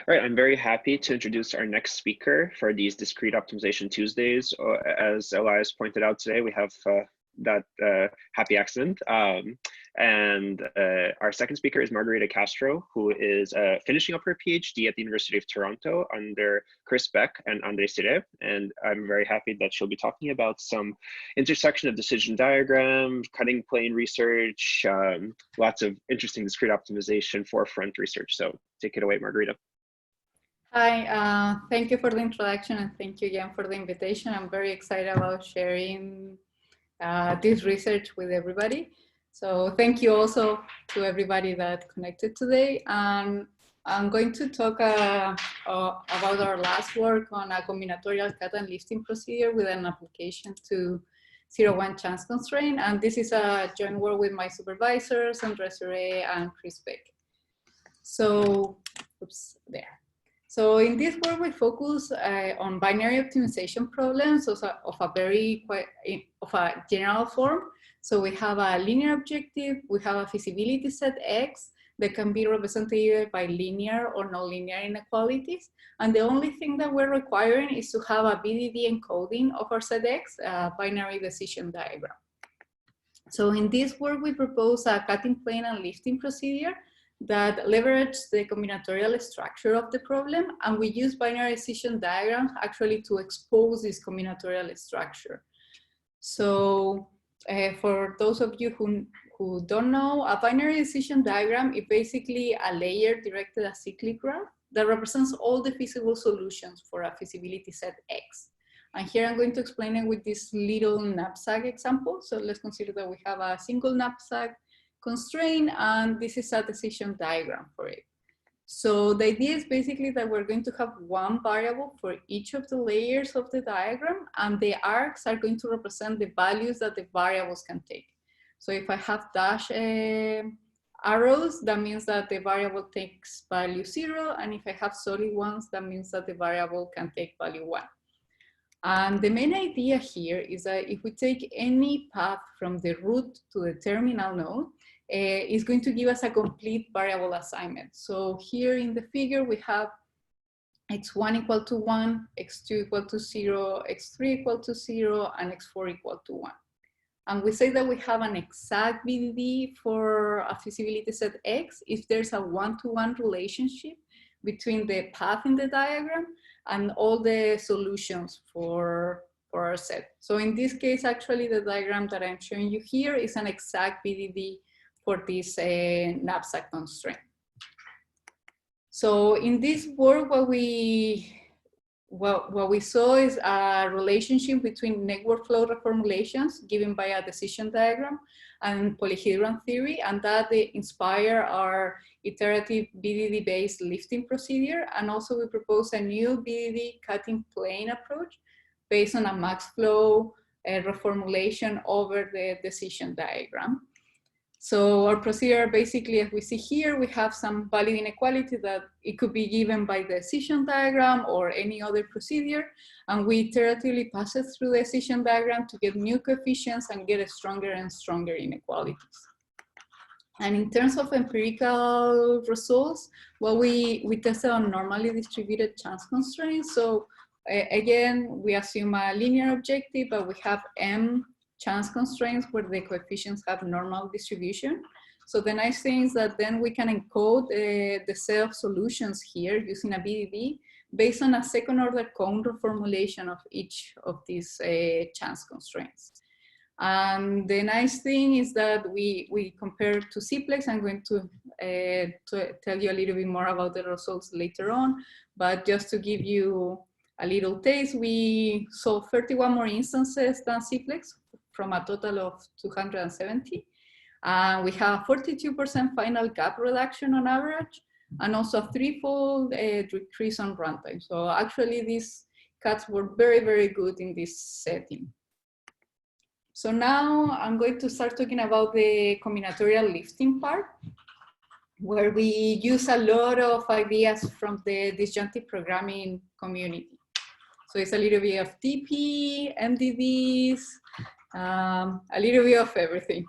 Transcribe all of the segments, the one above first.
All right, I'm very happy to introduce our next speaker for these Discrete Optimization Tuesdays. As Elias pointed out today, we have that happy accident. Our second speaker is Margarita Castro, who is finishing up her PhD at the University of Toronto under Chris Beck and André Sire. And I'm very happy that she'll be talking about some intersection of decision diagrams, cutting plane research, lots of interesting discrete optimization forefront research. So take it away, Margarita. Hi, thank you for the introduction and thank you again for the invitation. I'm very excited about sharing this research with everybody. So thank you also to everybody that connected today. I'm going to talk about our last work on a combinatorial cut and lifting procedure with an application to 0-1 chance constraint. And this is a joint work with my supervisors, André Sire and Chris Beck. So, oops, there. So in this work, we focus on binary optimization problems of a general form. So we have a linear objective, we have a feasibility set X that can be represented either by linear or nonlinear inequalities. And the only thing that we're requiring is to have a BDD encoding of our set X, a binary decision diagram. So in this work, we propose a cutting plane and lifting procedure that leverage the combinatorial structure of the problem, and we use binary decision diagrams actually to expose this combinatorial structure. So for those of you who don't know, a binary decision diagram is basically a layer directed acyclic graph that represents all the feasible solutions for a feasibility set X. And here I'm going to explain it with this little knapsack example. So let's consider that we have a single knapsack constraint, and this is a decision diagram for it. So the idea is basically that we're going to have one variable for each of the layers of the diagram, and the arcs are going to represent the values that the variables can take. So if I have dash arrows, that means that the variable takes value 0, and if I have solid ones, that means that the variable can take value 1. And the main idea here is that if we take any path from the root to the terminal node, it's going to give us a complete variable assignment. So here in the figure, we have x1 equal to 1, x2 equal to 0, x3 equal to 0, and x4 equal to 1. And we say that we have an exact BDD for a feasibility set X if there's a one-to-one relationship between the path in the diagram and all the solutions for our set. So in this case, actually, the diagram that I'm showing you here is an exact BDD for this knapsack constraint. So in this work, what we saw is a relationship between network flow reformulations given by a decision diagram and polyhedron theory, and that they inspire our iterative BDD-based lifting procedure. And also we propose a new BDD cutting plane approach based on a max flow reformulation over the decision diagram. So our procedure, basically, as we see here, we have some valid inequality that it could be given by the decision diagram or any other procedure. And we iteratively pass it through the decision diagram to get new coefficients and get stronger and stronger inequalities. And in terms of empirical results, well, we tested on normally distributed chance constraints. So again, we assume a linear objective, but we have M chance constraints where the coefficients have normal distribution. So the nice thing is that then we can encode the set of solutions here using a BDD based on a second order cone reformulation of each of these chance constraints. And the nice thing is that we compare to Cplex. I'm going to tell you a little bit more about the results later on, but just to give you a little taste, we saw 31 more instances than Cplex from a total of 270. We have 42% final gap reduction on average, and also a threefold decrease on runtime. So actually these cuts were very, very good in this setting. So now I'm going to start talking about the combinatorial lifting part, where we use a lot of ideas from the disjunctive programming community. So it's a little bit of TP, MDDs, a little bit of everything.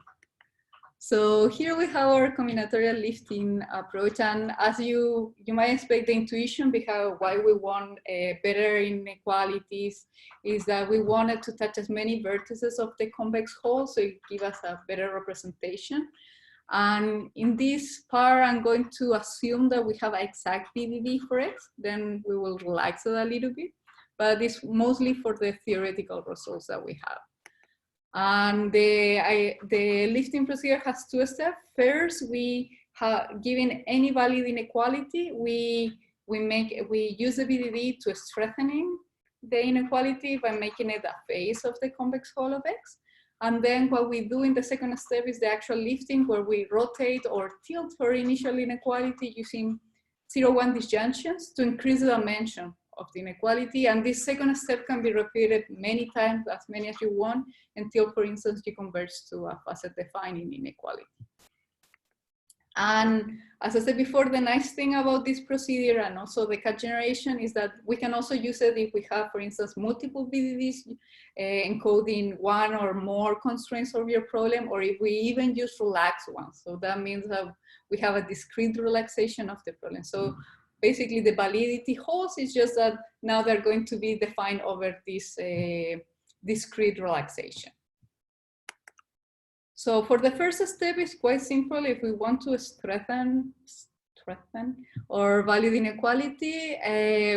So here we have our combinatorial lifting approach, and as you might expect, the intuition behind why we want better inequalities is that we wanted to touch as many vertices of the convex hull, so it gives us a better representation. And in this part, I'm going to assume that we have an exact BDD for X, then we will relax it a little bit, but it's mostly for the theoretical results that we have. And the lifting procedure has two steps. First, we have given any valid inequality, we use the BDD to strengthening the inequality by making it a face of the convex hull of X. And then what we do in the second step is the actual lifting, where we rotate or tilt our initial inequality using 0-1 disjunctions to increase the dimension of the inequality. And this second step can be repeated many times, as many as you want, until, for instance, you converge to a facet-defining inequality. And as I said before, the nice thing about this procedure and also the cut generation is that we can also use it if we have, for instance, multiple BDDs encoding one or more constraints of your problem, or if we even use relaxed ones. So that means that we have a discrete relaxation of the problem. So basically the validity holds, is just that now they're going to be defined over this discrete relaxation. So for the first step, it's quite simple. If we want to strengthen or valid inequality,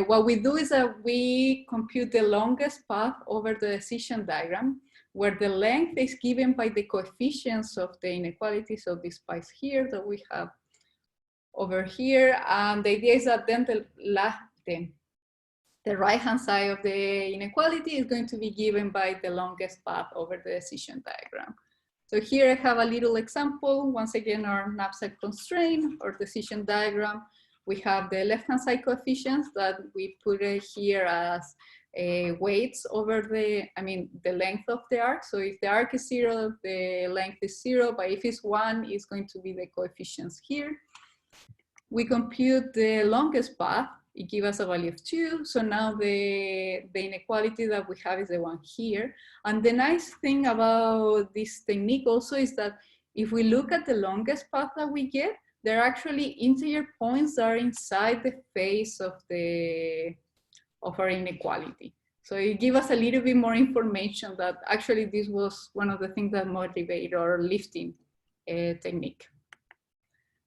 what we do is that we compute the longest path over the decision diagram, where the length is given by the coefficients of the inequality. So this piece here that we have over here, and the idea is that then the right-hand side of the inequality is going to be given by the longest path over the decision diagram. So here I have a little example. Once again, our knapsack constraint or decision diagram. We have the left-hand side coefficients that we put here as weights over the length of the arc. So if the arc is 0, the length is 0, but if it's 1, it's going to be the coefficients here. We compute the longest path. It gives us a value of 2. So now the inequality that we have is the one here. And the nice thing about this technique also is that if we look at the longest path that we get, there are actually integer points that are inside the face of our inequality. So it gives us a little bit more information that actually this was one of the things that motivated our lifting technique.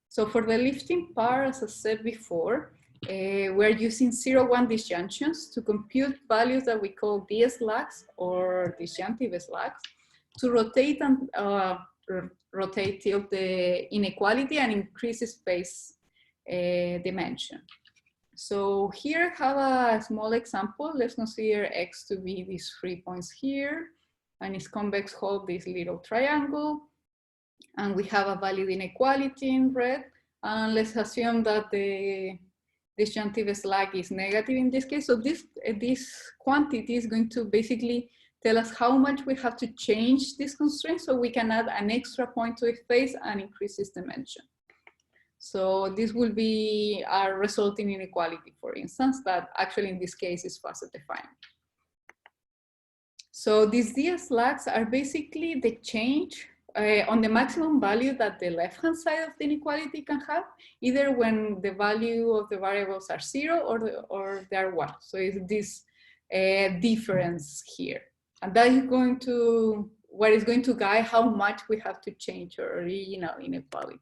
So for the lifting part, as I said before, we're using 0-1 disjunctions to compute values that we call D-slags or disjunctive slags to rotate and tilt the inequality and increase space dimension. So here I have a small example. Let's consider X to be these 3 points here, and its convex hull this little triangle. And we have a valid inequality in red. And let's assume that the disjunctive slag is negative in this case. So this quantity is going to basically tell us how much we have to change this constraint so we can add an extra point to its face and increase its dimension. So this will be our resulting inequality, for instance, that actually in this case is facet-defining. So these D-slags are basically the change on the maximum value that the left-hand side of the inequality can have, either when the value of the variables are 0 or they are 1. So it's this difference here. And that is what is going to guide how much we have to change our original inequality.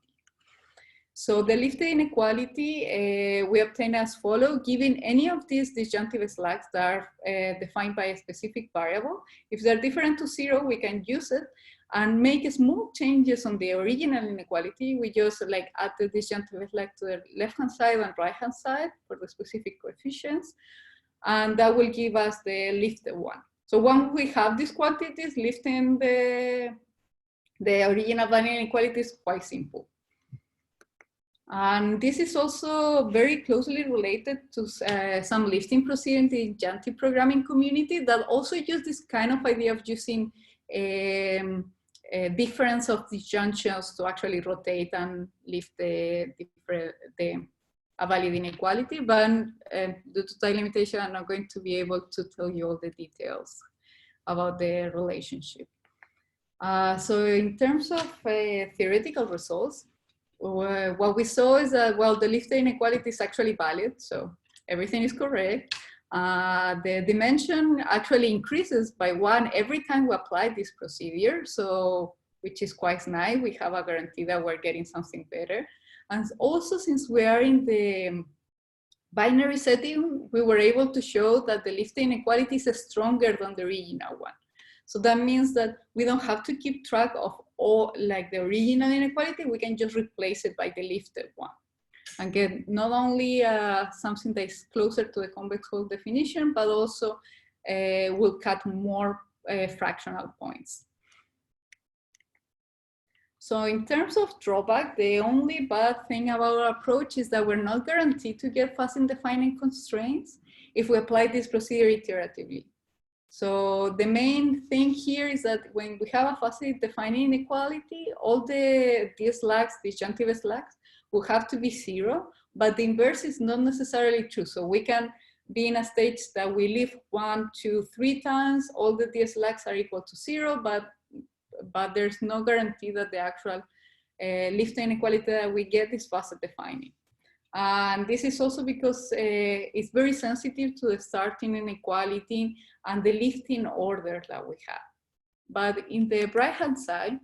So the lifted inequality we obtain as follows: given any of these disjunctive slags that are defined by a specific variable, if they're different to 0, we can use it and make small changes on the original inequality. We just add the disjunctive slag to the left-hand side and right-hand side for the specific coefficients, and that will give us the lifted one. So when we have these quantities, lifting the original value inequality is quite simple. And this is also very closely related to some lifting procedure in the disjunctive programming community that also use this kind of idea of using a difference of disjunctions to actually rotate and lift a valid inequality. But due to time limitation, I'm not going to be able to tell you all the details about the relationship. So in terms of theoretical results, what we saw is that, well, the lift inequality is actually valid, so everything is correct. The dimension actually increases by 1 every time we apply this procedure, so which is quite nice. We have a guarantee that we're getting something better. And also, since we are in the binary setting, we were able to show that the lift inequality is stronger than the original one. So that means that we don't have to keep track of all, like the original inequality, we can just replace it by the lifted one and get not only something that is closer to the convex hull definition, but also will cut more fractional points. So in terms of drawback, the only bad thing about our approach is that we're not guaranteed to get facet-defining constraints if we apply this procedure iteratively. So the main thing here is that when we have a facet-defining inequality, all the slags, disjunctive slags, will have to be 0, but the inverse is not necessarily true. So we can be in a stage that we lift 1, 2, 3 times, all the slags are equal to 0, but there's no guarantee that the actual lift inequality that we get is facet-defining. And this is also because it's very sensitive to the starting inequality and the lifting order that we have. But in the right-hand side,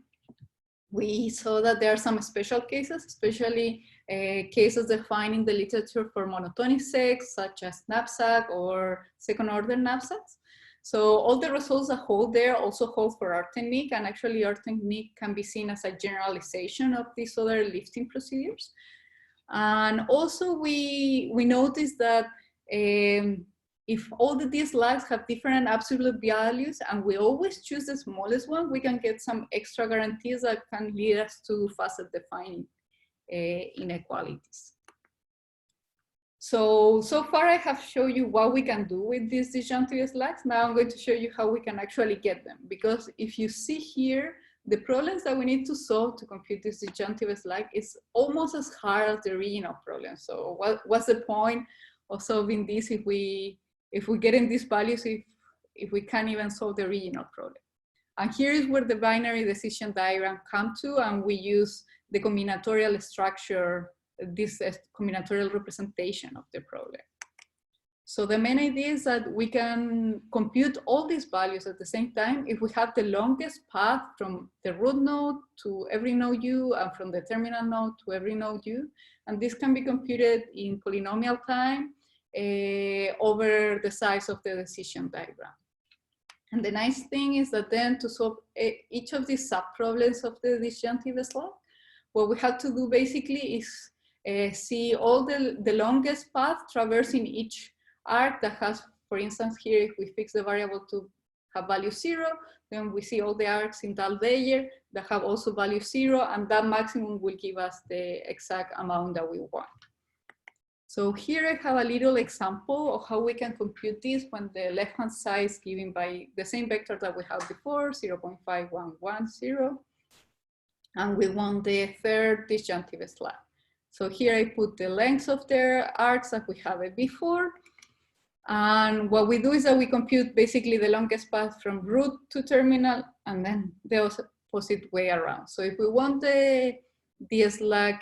we saw that there are some special cases, especially cases defined in the literature for monotonic sets, such as knapsack or second-order knapsacks. So all the results that hold there also hold for our technique, and actually our technique can be seen as a generalization of these other lifting procedures. And also we noticed that if all the slags have different absolute values and we always choose the smallest one, we can get some extra guarantees that can lead us to facet-defining inequalities. So far I have shown you what we can do with these disjunctive slags. Now I'm going to show you how we can actually get them. Because if you see here, the problems that we need to solve to compute this disjunctive slag is almost as hard as the original problem. So what's the point of solving this if we get in these values if we can't even solve the original problem? And here is where the binary decision diagram comes to, and we use the combinatorial structure, this combinatorial representation of the problem. So the main idea is that we can compute all these values at the same time if we have the longest path from the root node to every node u and from the terminal node to every node u. And this can be computed in polynomial time over the size of the decision diagram. And the nice thing is that then to solve each of these subproblems of the disjunctive slag, what we have to do basically is see all the longest path traversing each arc that has, for instance, here, if we fix the variable to have value 0, then we see all the arcs in that layer that have also value 0, and that maximum will give us the exact amount that we want. So here I have a little example of how we can compute this when the left-hand side is given by the same vector that we had before, 0.5110, and we want the third disjunctive slag. So here I put the lengths of their arcs that we have it before. And what we do is that we compute basically the longest path from root to terminal and then the opposite way around. So if we want the slag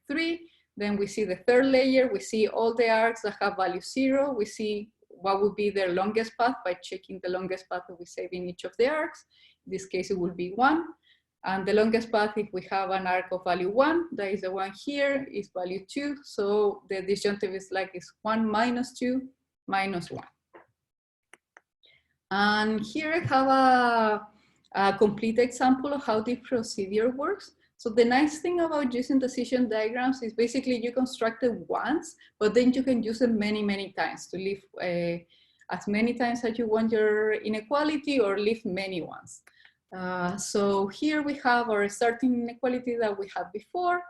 3, then we see the third layer, we see all the arcs that have value 0, we see what would be their longest path by checking the longest path that we save in each of the arcs. In this case, it will be 1. And the longest path, if we have an arc of value 1, that is the one here, is value 2. So the disjunctive slag is 1 minus 2 minus 1. And here I have a complete example of how this procedure works. So the nice thing about using decision diagrams is basically you construct it once, but then you can use it many, many times to leave as many times as you want your inequality or leave many ones. So here we have our starting inequality that we had before.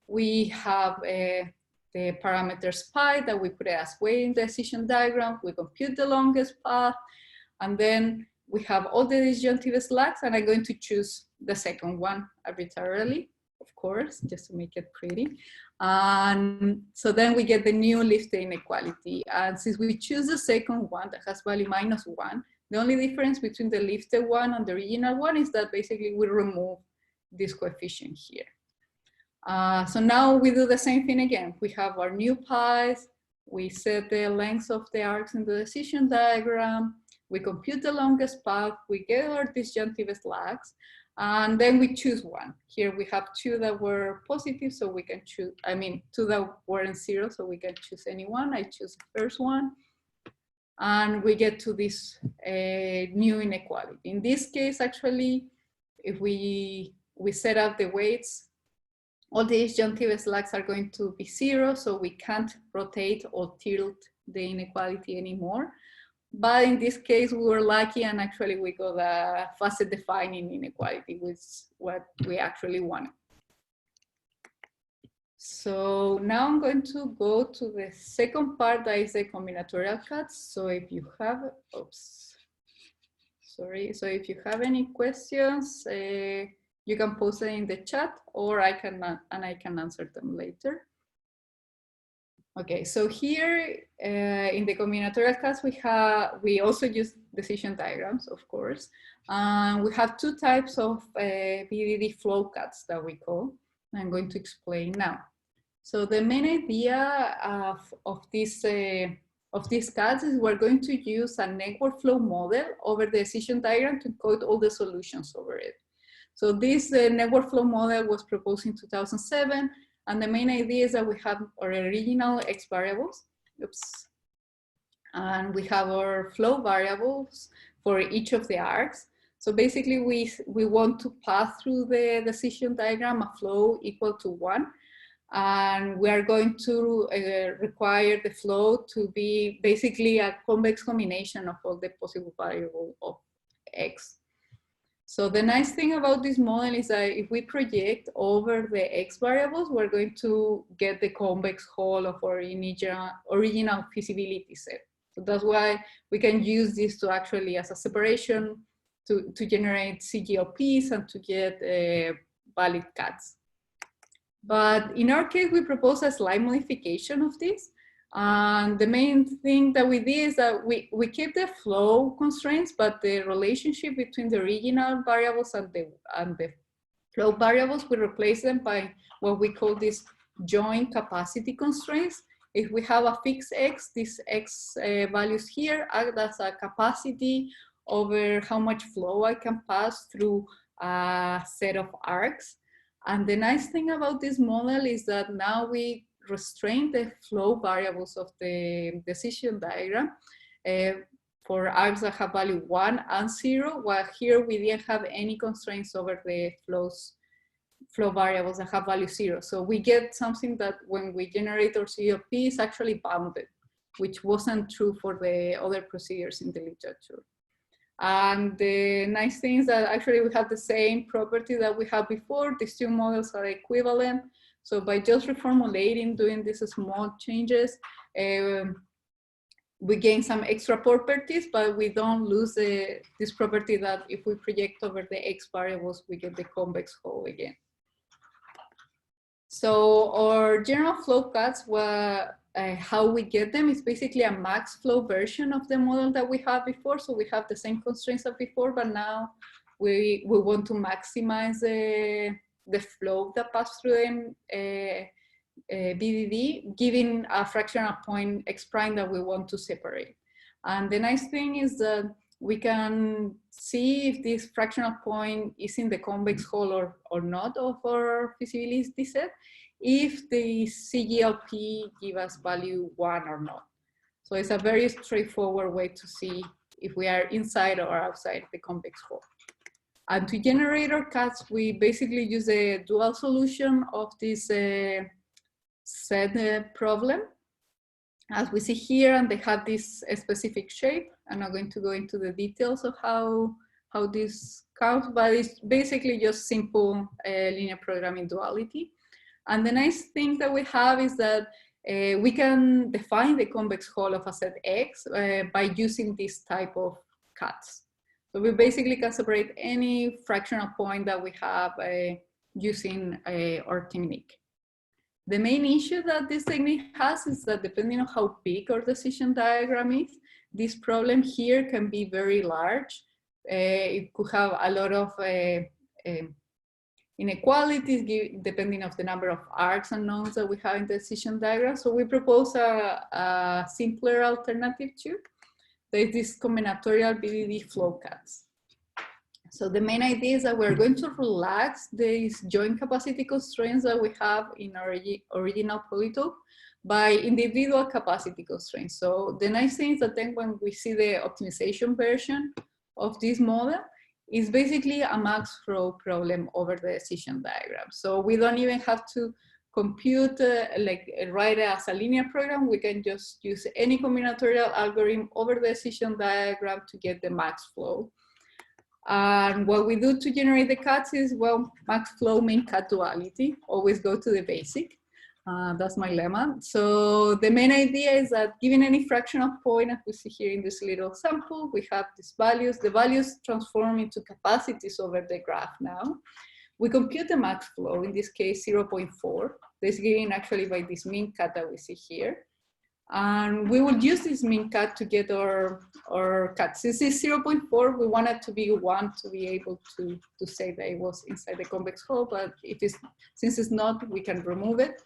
We have the parameters pi that we put as weight in the decision diagram. We compute the longest path, and then we have all the disjunctive slags, and I'm going to choose the second one arbitrarily, of course, just to make it pretty. And so then we get the new lift inequality. And since we choose the second one that has value -1, The only difference between the lifted one and the original one is that basically we remove this coefficient here. So now we do the same thing again. We have our new pies, we set the lengths of the arcs in the decision diagram, we compute the longest path, we get our disjunctive slags, and then we choose one. Here we have two that were positive, so we can choose, I mean, two that weren't zero, so we can choose any one. I choose the first one. And we get to this new inequality. In this case, actually, if we set up the weights, all the disjunctive slags are going to be zero, so we can't rotate or tilt the inequality anymore. But in this case, we were lucky, and actually we got a facet-defining inequality, which is what we actually wanted. So now I'm going to go to the second part, that is the combinatorial cuts. So if you have, oops, sorry. So if you have any questions, you can post them in the chat, or I can answer them later. Okay, so here in the combinatorial cuts, we also use decision diagrams, of course. We have two types of BDD flow cuts that we call. I'm going to explain now. So the main idea of these cuts is we're going to use a network flow model over the decision diagram to encode all the solutions over it. So this network flow model was proposed in 2007, and the main idea is that we have our original X variables, oops, and we have our flow variables for each of the arcs. So basically we want to pass through the decision diagram a flow equal to 1. And we are going to require the flow to be basically a convex combination of all the possible variables of X. So the nice thing about this model is that if we project over the X variables, we're going to get the convex whole of our original feasibility set. So that's why we can use this to actually as a separation to generate CGLPs and to get valid cuts. But in our case, we propose a slight modification of this. And the main thing that we did is that we keep the flow constraints, but the relationship between the original variables and the flow variables, we replace them by what we call these joint capacity constraints. If we have a fixed X, these X values here act as a capacity over how much flow I can pass through a set of arcs. And the nice thing about this model is that now we restrain the flow variables of the decision diagram for arcs that have value 1 and 0, while here we didn't have any constraints over the flow variables that have value 0. So we get something that when we generate our CGLP is actually bounded, which wasn't true for the other procedures in the literature. And the nice thing is that actually we have the same property that we had before. These two models are equivalent. So by just reformulating, doing these small changes, we gain some extra properties, but we don't lose this property that if we project over the X variables, we get the convex whole again. So our general flow cuts, how we get them is basically a max flow version of the model that we had before. So we have the same constraints as before, but now we want to maximize the flow that passes through the BDD, giving a fractional point X prime that we want to separate. And the nice thing is that we can see if this fractional point is in the convex whole or not of our feasibility set, if the CGLP give us value 1 or not. So it's a very straightforward way to see if we are inside or outside the convex whole. And to generate our cuts, we basically use a dual solution of this set problem. As we see here, and they have this specific shape. I'm not going to go into the details of how this counts, but it's basically just simple linear programming duality. And the nice thing that we have is that we can define the convex whole of a set X by using this type of cuts. So we basically can separate any fractional point that we have using our technique. The main issue that this technique has is that depending on how big our decision diagram is, this problem here can be very large. It could have a lot of inequalities depending on the number of arcs and nodes that we have in the decision diagram. So we propose a simpler alternative too. There is this combinatorial BDD flow cuts. So the main idea is that we're going to relax these joint capacity constraints that we have in our original Polytope by individual capacity constraints. So the nice thing is that then when we see the optimization version of this model, it's basically a max flow problem over the decision diagram. So we don't even have to compute, write it as a linear program. We can just use any combinatorial algorithm over the decision diagram to get the max flow. And what we do to generate the cuts is, well, max flow mean cut duality, always go to the basic. That's my lemma. So the main idea is that given any fractional point, as we see here in this little sample, we have these values. The values transform into capacities over the graph now. We compute the max flow, in this case 0.4. This is given actually by this mean cut that we see here. And we would use this mean cut to get our cut. Since it's 0.4, we want it to be 1 to be able to say that it was inside the convex hull, but since it's not, we can remove it.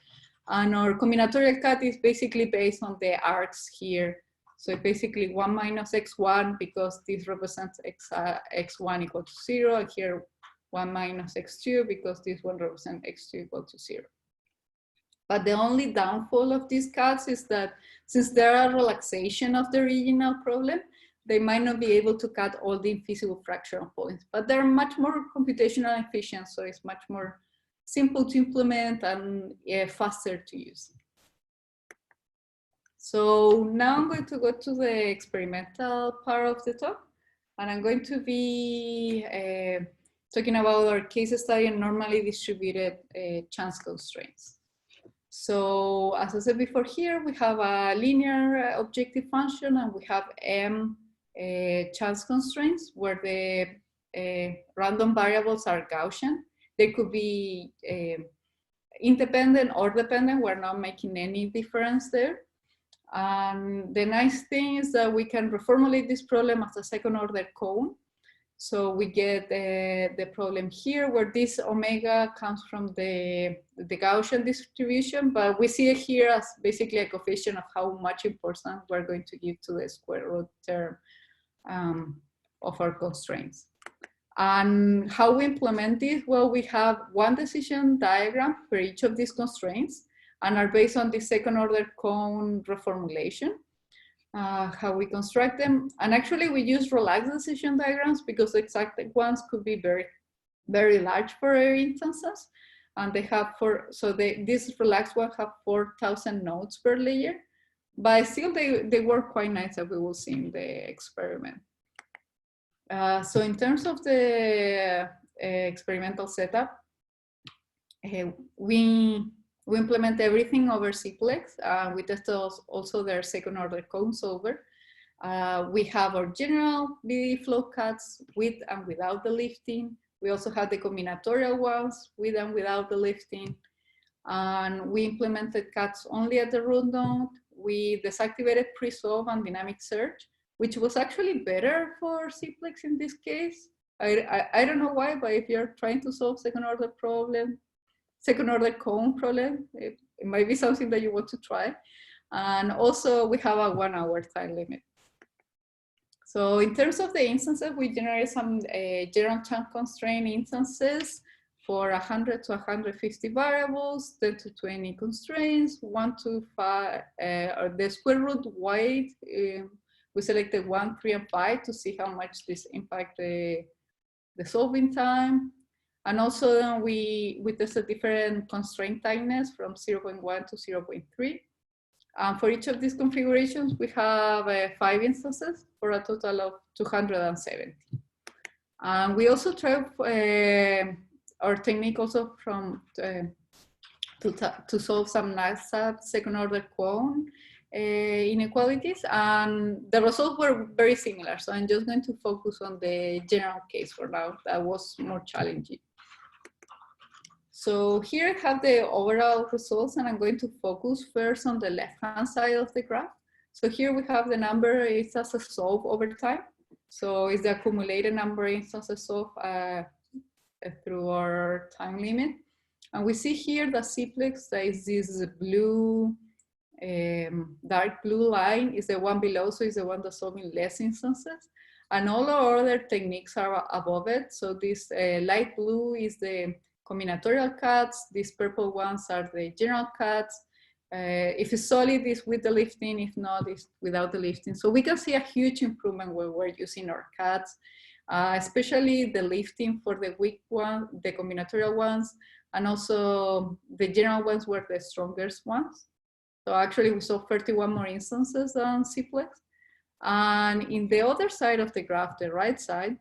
And our combinatorial cut is basically based on the arcs here. So basically 1 minus x1 because this represents x1 equal to 0, and here 1 minus x2 because this one represents x2 equal to 0. But the only downfall of these cuts is that since there are relaxation of the original problem, they might not be able to cut all the infeasible fractional points, but they're much more computational efficient, so it's much more simple to implement and faster to use. So now I'm going to go to the experimental part of the talk, and I'm going to be talking about our case study and normally distributed chance constraints. So as I said before here, we have a linear objective function and we have m chance constraints where the random variables are Gaussian. They could be independent or dependent. We're not making any difference there. And the nice thing is that we can reformulate this problem as a second order cone. So we get the problem here where this omega comes from the Gaussian distribution, but we see it here as basically a coefficient of how much importance we're going to give to the square root term of our constraints. And how we implement this? Well, we have one decision diagram for each of these constraints and are based on the second order cone reformulation. How we construct them. And actually we use relaxed decision diagrams because the exact ones could be very, very large for our instances. And they have these relaxed ones have 4,000 nodes per layer, but still they work quite nice as we will see in the experiment. So in terms of the experimental setup, we implement everything over simplex. We test also their second order cone solver. We have our general BDD flow cuts with and without the lifting. We also have the combinatorial ones with and without the lifting. And we implemented cuts only at the root node. We desactivated pre-solve and dynamic search, which was actually better for simplex in this case. I don't know why, but if you're trying to solve second order cone problem, it might be something that you want to try. And also we have a 1 hour time limit. So in terms of the instances, we generate some general chunk constraint instances for 100 to 150 variables, 10 to 20 constraints, 1 to 5, or the square root weight. We selected 1, 3, and 5 to see how much this impact the solving time. And also we tested different constraint tightness from 0.1 to 0.3. For each of these configurations, we have 5 instances for a total of 270. We also try our technique also to solve some NASAP second order cone inequalities, and the results were very similar. So I'm just going to focus on the general case for now. That was more challenging. So here I have the overall results, and I'm going to focus first on the left-hand side of the graph. So here we have the number of instances solved over time. So it's the accumulated number of instances solved through our time limit. And we see here that simplex, that is this blue, dark blue line, is the one below, so it's the one that's solving less instances. And all our other techniques are above it. So this light blue is the combinatorial cuts. These purple ones are the general cuts. If it's solid, it's with the lifting. If not, it's without the lifting. So we can see a huge improvement when we're using our cuts, especially the lifting for the weak one, the combinatorial ones, and also the general ones were the strongest ones. So actually we saw 31 more instances than simplex. And in the other side of the graph, the right side,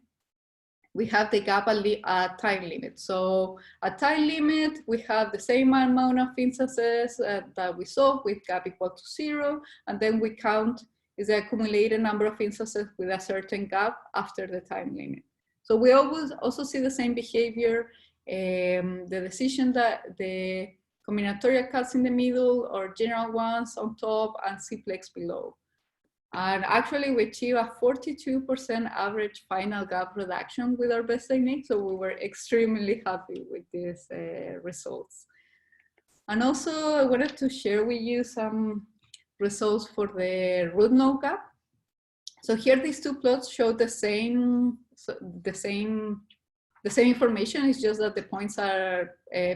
we have the gap at time limit. So at time limit, we have the same amount of instances that we saw with gap equal to 0. And then we count is the accumulated number of instances with a certain gap after the time limit. So we always also see the same behavior, the decision that the combinatorial cuts in the middle or general ones on top and simplex below. And actually we achieved a 42% average final gap reduction with our best technique. So we were extremely happy with these results. And also I wanted to share with you some results for the root node gap. So here these two plots show the same information. It's just that the points are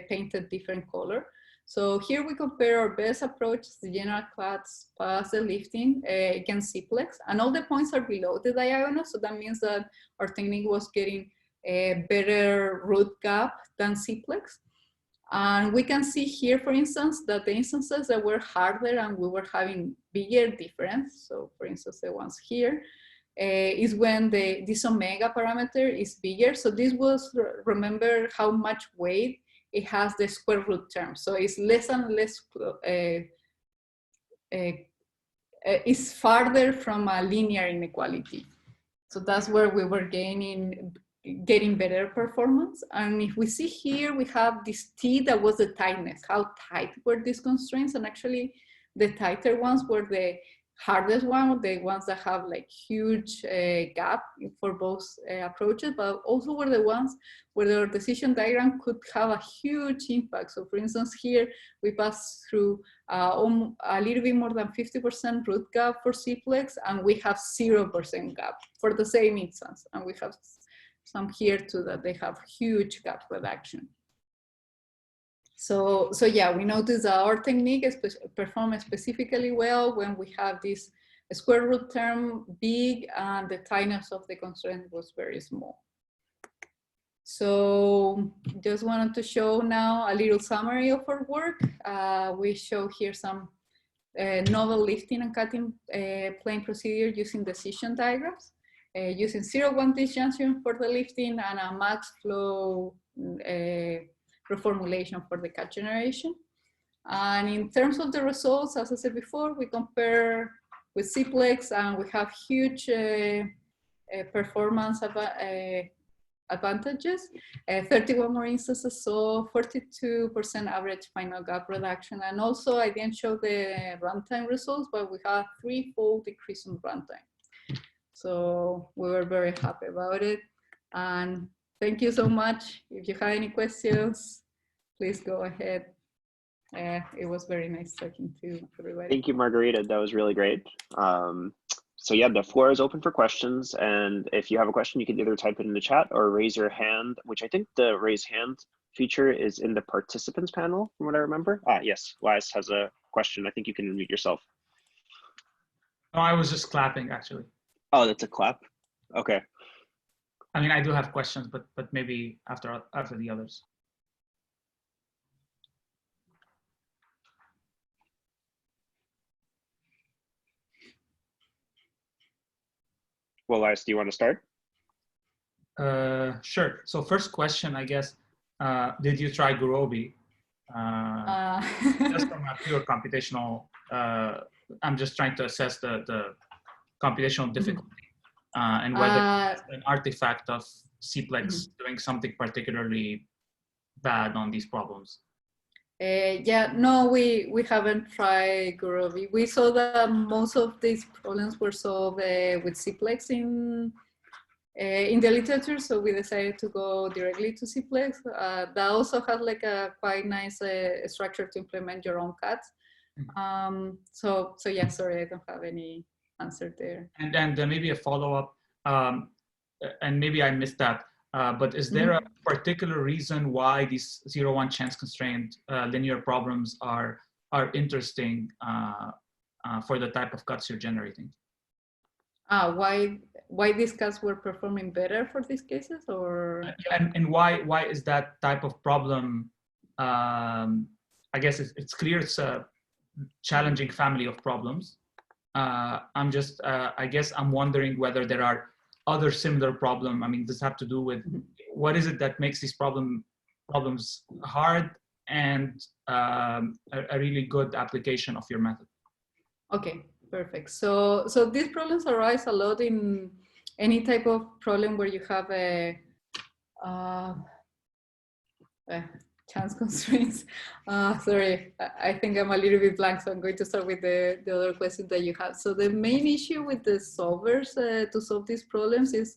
painted different color. So here we compare our best approach, the general cuts plus the lifting against simplex, and all the points are below the diagonal. So that means that our technique was getting a better root gap than simplex. And we can see here, for instance, that the instances that were harder and we were having bigger difference. So for instance, the ones here is when this omega parameter is bigger. So this was, remember how much weight it has the square root term. So it's less and less, it's farther from a linear inequality. So that's where we were getting better performance. And if we see here, we have this T that was the tightness, how tight were these constraints. And actually the tighter ones were the hardest one, the ones that have like huge gap for both approaches, but also were the ones where the decision diagram could have a huge impact. So for instance, here we pass through a little bit more than 50% root gap for simplex, and we have 0% gap for the same instance. And we have some here too that they have huge gap reduction. So yeah, we notice that our technique performs specifically well when we have this square root term big and the tightness of the constraint was very small. So just wanted to show now a little summary of our work. We show here some novel lifting and cutting plane procedure using decision diagrams, using 0-1 disjunction for the lifting and a max flow reformulation for the cut generation. And in terms of the results, as I said before, we compare with simplex and we have huge performance advantages. 31 more instances, so 42% average final gap reduction. And also I didn't show the runtime results, but we have 3-fold decrease in runtime. So we were very happy about it. And thank you so much. If you have any questions, please go ahead. It was very nice talking to everybody. Thank you, Margarita. That was really great. So yeah, the floor is open for questions. And if you have a question, you can either type it in the chat or raise your hand, which I think the raise hand feature is in the participants panel, from what I remember. Yes, Lais has a question. I think you can unmute yourself. No, I was just clapping, actually. Oh, that's a clap? Okay. I mean, I do have questions, but maybe after the others. Well, Lais, do you want to start? Sure. So first question, I guess, did you try Gurobi? Just from a pure computational, I'm just trying to assess the computational difficulty and whether it's an artifact of simplex doing something particularly bad on these problems. Yeah, no, we haven't tried Gurobi. We saw that most of these problems were solved with Cplex in the literature, so we decided to go directly to Cplex. That also has like a quite nice structure to implement your own cuts. So yeah, sorry, I don't have any answer there. And maybe a follow-up, and maybe I missed that, but is there a particular reason why these 0-1 chance constrained linear problems are interesting for the type of cuts you're generating? Why these cuts were performing better for these cases, or and why is that type of problem? I guess it's clear it's a challenging family of problems. I'm just, I guess I'm wondering whether there are other similar problems. I mean, does have to do with what is it that makes these problems hard and a really good application of your method? Okay, perfect. So these problems arise a lot in any type of problem where you have a chance constraints. Sorry, I think I'm a little bit blank, so I'm going to start with the other question that you have. So the main issue with the solvers to solve these problems is,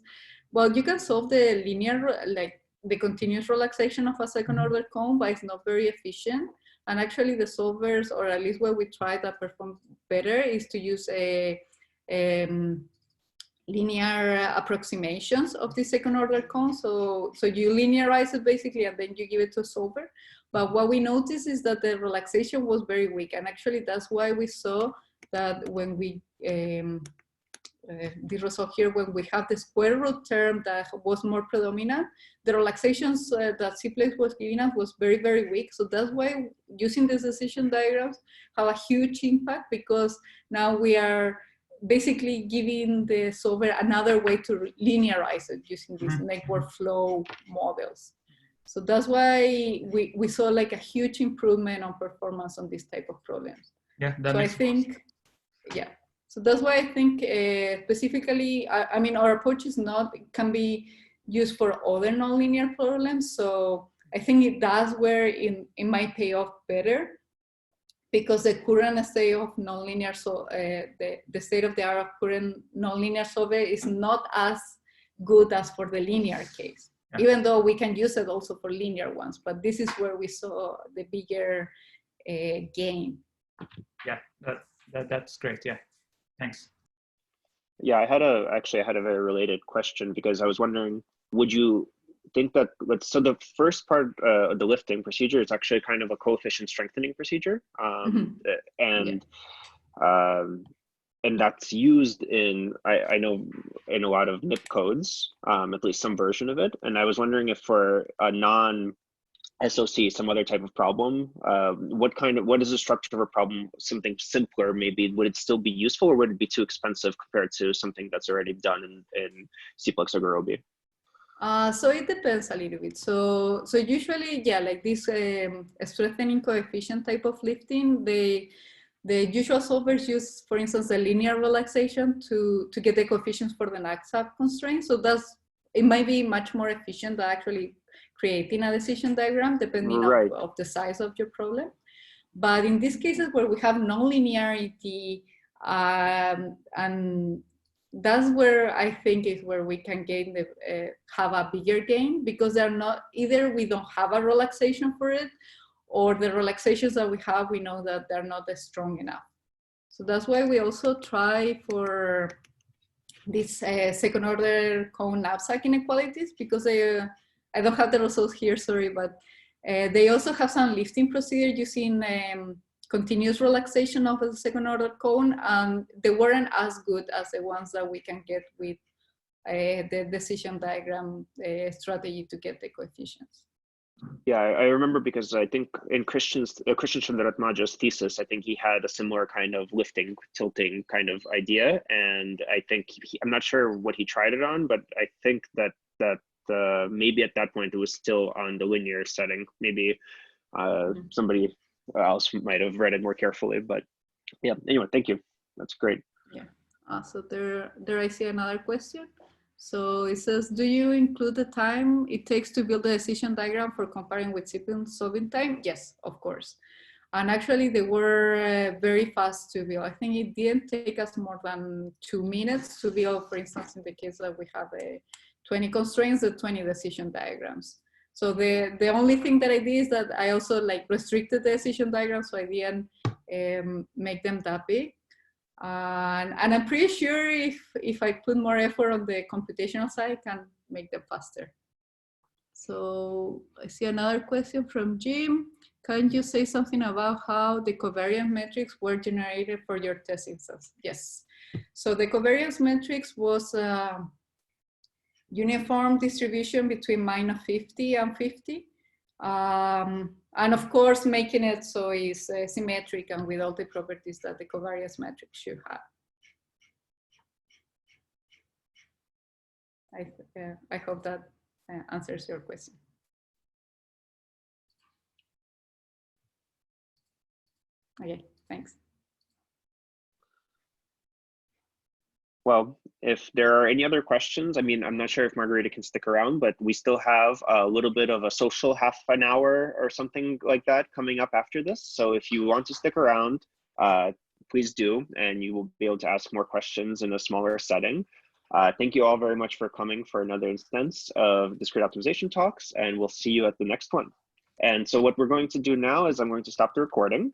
well, you can solve the linear, like the continuous relaxation of a second order cone, but it's not very efficient. And actually the solvers, or at least what we try that perform better, is to use a linear approximations of the second order cone. So you linearize it basically, and then you give it to a solver. But what we noticed is that the relaxation was very weak. And actually that's why we saw that when we, this result here, when we have the square root term that was more predominant, the relaxations that Cplex was giving us was very, very weak. So that's why using these decision diagrams have a huge impact, because now we are basically giving the solver another way to linearize it using these network flow models. So that's why we saw like a huge improvement on performance on this type of problems. Yeah, that so makes I think, yeah. So that's why I think specifically, I mean, our approach is not, can be used for other nonlinear problems. So I think that's where it might pay off better, because the current state of nonlinear, so the state of the art of current nonlinear solver is not as good as for the linear case, even though we can use it also for linear ones. But this is where we saw the bigger gain. Yeah, that's great. Yeah, thanks. Yeah, I had a very related question, because I was wondering, would you think that, so the first part of the lifting procedure is actually kind of a coefficient strengthening procedure, and that's used in, I know, in a lot of MIP codes, at least some version of it. And I was wondering if for a non-SOC, some other type of problem, what is the structure of a problem, something simpler maybe, would it still be useful, or would it be too expensive compared to something that's already done in Cplex or Gurobi? So it depends a little bit. So usually, yeah, like this strengthening coefficient type of lifting, the usual solvers use, for instance, a linear relaxation to get the coefficients for the NACSAP constraint. So it might be much more efficient than actually creating a decision diagram, depending on the size of your problem. But in these cases where we have nonlinearity, and that's where I think is where we can gain have a bigger gain, because they're not, either we don't have a relaxation for it, or the relaxations that we have, we know that they're not as strong enough. So that's why we also try for this second order cone knapsack inequalities, because I don't have the results here, sorry, but they also have some lifting procedure using continuous relaxation of the second order cone, and they weren't as good as the ones that we can get with the decision diagram strategy to get the coefficients. Yeah, I remember, because I think in Christian Chandraratmaja's thesis, I think he had a similar kind of lifting, tilting kind of idea. And I think, I'm not sure what he tried it on, but I think that maybe at that point it was still on the linear setting. Maybe somebody else might have read it more carefully, but yeah, anyway, thank you. That's great. Yeah, so there I see another question. So it says, do you include the time it takes to build a decision diagram for comparing with solving time? Yes, of course. And actually they were very fast to build. I think it didn't take us more than 2 minutes to build, for instance, in the case that we have 20 constraints, the 20 decision diagrams. So the only thing that I did is that I also like restricted the decision diagrams, so I didn't make them that big. And I'm pretty sure if I put more effort on the computational side, I can make them faster. So I see another question from Jim. Can you say something about how the covariance metrics were generated for your test instance? Yes. So the covariance metrics was a uniform distribution between -50 and 50. And of course, making it so it's symmetric and with all the properties that the covariance metric should have. I hope that answers your question. Okay, thanks. Well, if there are any other questions, I mean, I'm not sure if Margarita can stick around, but we still have a little bit of a social half an hour or something like that coming up after this. So if you want to stick around, please do, and you will be able to ask more questions in a smaller setting. Thank you all very much for coming for another instance of Discrete Optimization Talks, and we'll see you at the next one. And so what we're going to do now is I'm going to stop the recording,